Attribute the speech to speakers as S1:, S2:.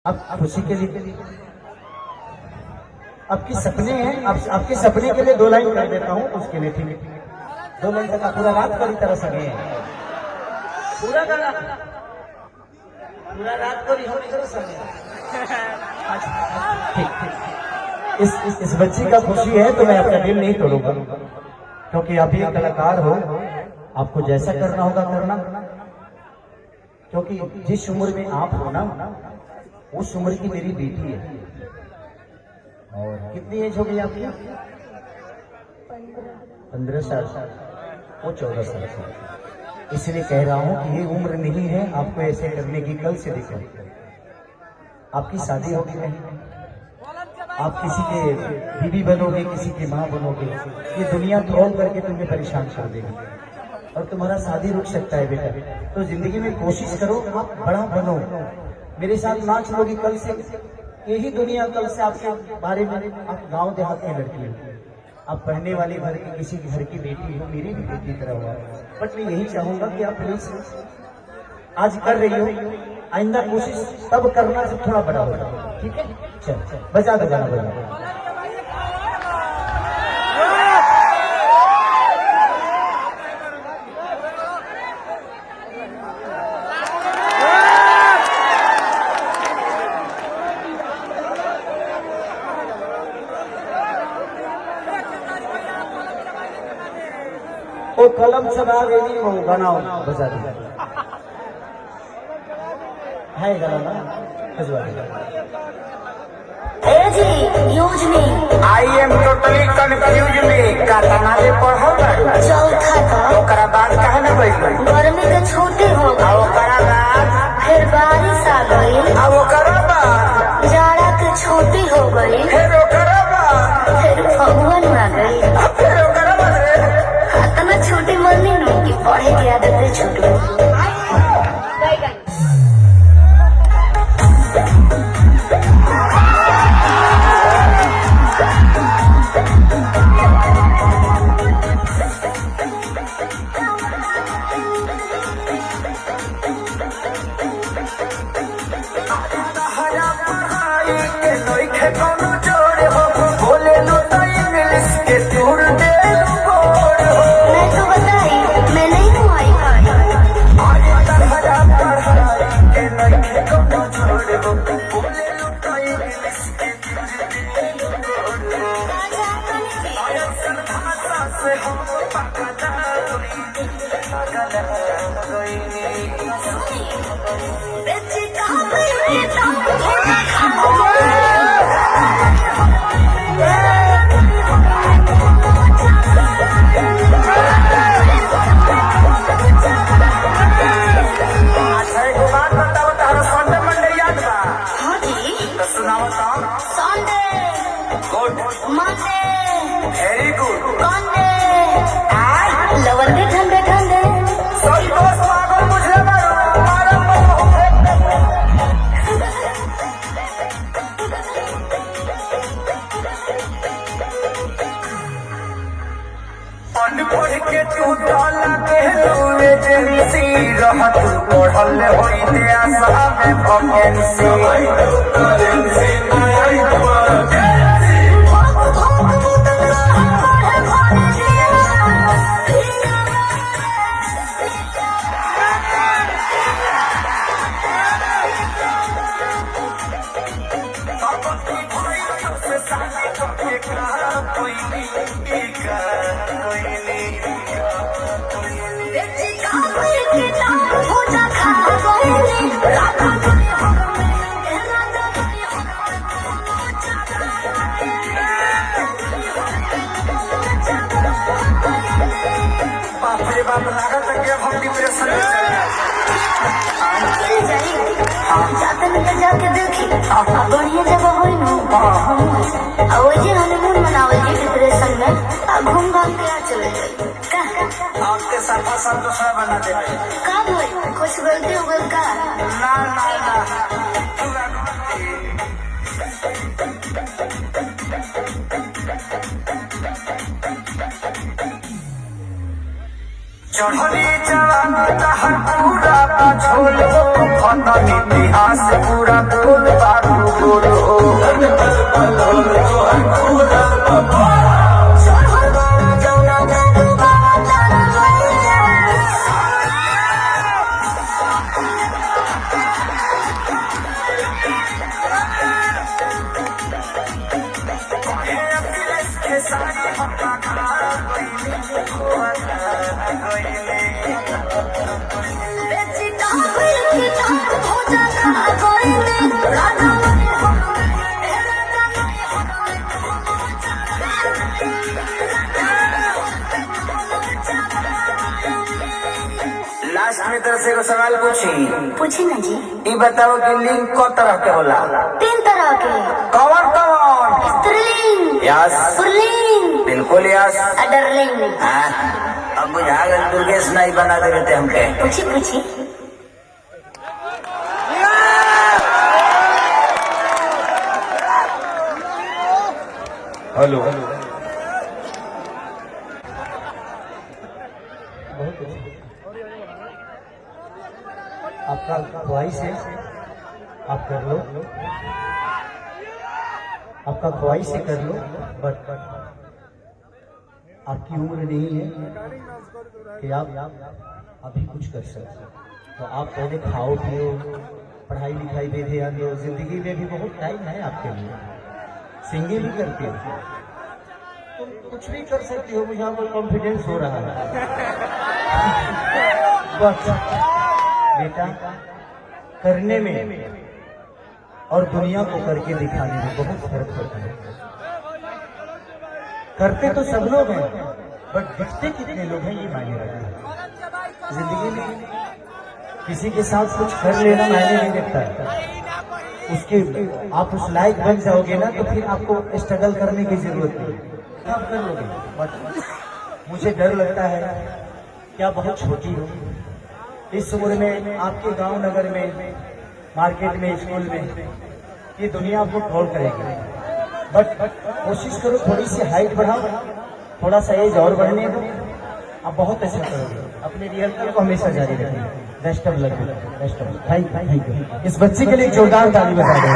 S1: अब खुशी के लिए आपके सपने हैं, आपके सपने के लिए 2 लाइन कर देता हूँ, उसके लिए ठीक है 2 लाइन तक पूरा रात पूरी तरह सके पूरा गाना पूरा रात को रिहर्सल करो सके। ठीक इस बच्ची का खुशी है तो मैं अपना दिल नहीं तोड़ूंगा, क्योंकि आप भी कलाकार हो, आपको जैसा करना होगा करना, क्योंकि जिस उम्र में आप हो ना उस उम्र की मेरी बेटी है। और कितनी एज हो गई आपकी? 15 साल, वो 14 साल। इसलिए कह रहा हूं कि ये उम्र नहीं है आपको ऐसे करने की, कल से देखो आपकी शादी होगी नहीं, आप किसी के बीवी बनोगे, किसी की माँ बनोगे, ये दुनिया तोड़ करके तुम्हें परेशान कर देगी और तुम्हारा शादी रुक सकता है बेटा। तो जिंदगी में कोशिश करो आप बड़ा बनो, मेरे साथ नाच लोगी कल से, यही दुनिया कल से आपके बारे में, आप गांव देहात की लड़की हो, आप पढ़ने वाले घर की किसी के घर की बेटी हो, मेरी भी बेटी की तरह हुआ। बट मैं यही चाहूंगा कि आप प्लीज आज कर रही हो, आइंदा कोशिश तब करना जब थोड़ा बड़ा होगा, ठीक है? चल बजा दो गाना, बजा वो कलम चला गई, वो गाना बजा दी है गाना ना बजवा
S2: यूज में
S3: आई एम टोटली कंफ्यूज में का तनाले पढ़ल
S2: चौथा का
S3: ओकरा बाद काहे न बैठ
S2: गर्मी के छुट्टी हो
S3: आ ओकरा बाद
S2: फिर बारिश आ गई,
S3: आ ओकरा बाद
S2: जाड़ा के छुट्टी हो गई,
S3: फिर ओकरा बाद
S2: फिर फगुन आ गई,
S3: फिर ओकरा बाद
S2: इतना छुट्टी मिलनी न कि पढ़े की आदत छूट गई।
S3: वेरी गुड
S2: लवंदे ठंडे ठंडे
S3: संतोष पागल मुझे पढ़ पढ़ के तू डाला के लूए जेंसी रहत पढ़ल होई ते आशा में वैकेंसी बाप लागत के हम डिप्रेशन में
S2: जाते निकल जाके देखी बढ़िया जगह हो न वही हनीमून मनावल जी डिप्रेशन में घूम घाम के आ चले जाए
S3: आपके साथ सब दूसरा बना दे
S2: का भाई कुछ गलती हो गई का
S3: ना ना ना चढ़ी जवान पूरा झोल इतिहास पूरा गोल बार
S2: बेची टावर की टावर हो जाता कोई नहीं राजा नहीं हो राजा नहीं
S3: लास्ट में तरह से एगो सवाल पूछी
S2: पूछी ना जी।
S3: ये बताओ कि लिंग को तरह के होला
S2: 3 तरह के
S3: कौन कौन
S2: स्त्रीलिंग
S3: यस
S2: पुल्लिंग
S3: बिल्कुल यस
S2: अडरलिंग।
S3: हाँ, अब बुझा गल दुर्गेश नहीं बना दे बेटे हमके
S2: पूछी पूछी
S3: हेलो
S1: बहुत अच्छा। आपका ख्वाहिश है आप कर लो, आपका ख्वाहिश है कर लो, बट आपकी उम्र नहीं है कि आप अभी कुछ कर सकते। तो आप पहले खाओ पियो, पढ़ाई लिखाई पे ध्यान दो। जिंदगी में भी बहुत टाइम है आपके लिए। सिंगिंग भी करती हो, तुम कुछ भी कर सकती हो। मुझे आपको कॉन्फिडेंस हो रहा है। बस बेटा करने में और दुनिया को करके दिखाने में बहुत फर्क होता है। करते तो सब लोग हैं, बट दिखते कितने लोग हैं ये मायने रखता है। जिंदगी में किसी के साथ कुछ कर लेना मायने नहीं रखता है। उसके आप उस लायक बन जाओगे ना तो फिर आपको स्ट्रगल करने की जरूरत नहीं, आप कर लोगे। बट मुझे डर लगता है कि आप बहुत छोटी हो। इस उम्र में आपके गांव नगर में, मार्केट में, स्कूल में ये दुनिया आपको ट्रोल करेगी। बट कोशिश करो थोड़ी सी हाइट बढ़ाओ, थोड़ा सा एज और बढ़ने दो, आप बहुत अच्छा करोगे। अपने रिहर्सल को हमेशा जारी रखेंगे। Best of luck, best of luck. Thank you. इस बच्चे के लिए एक जोरदार ताली बजा दो।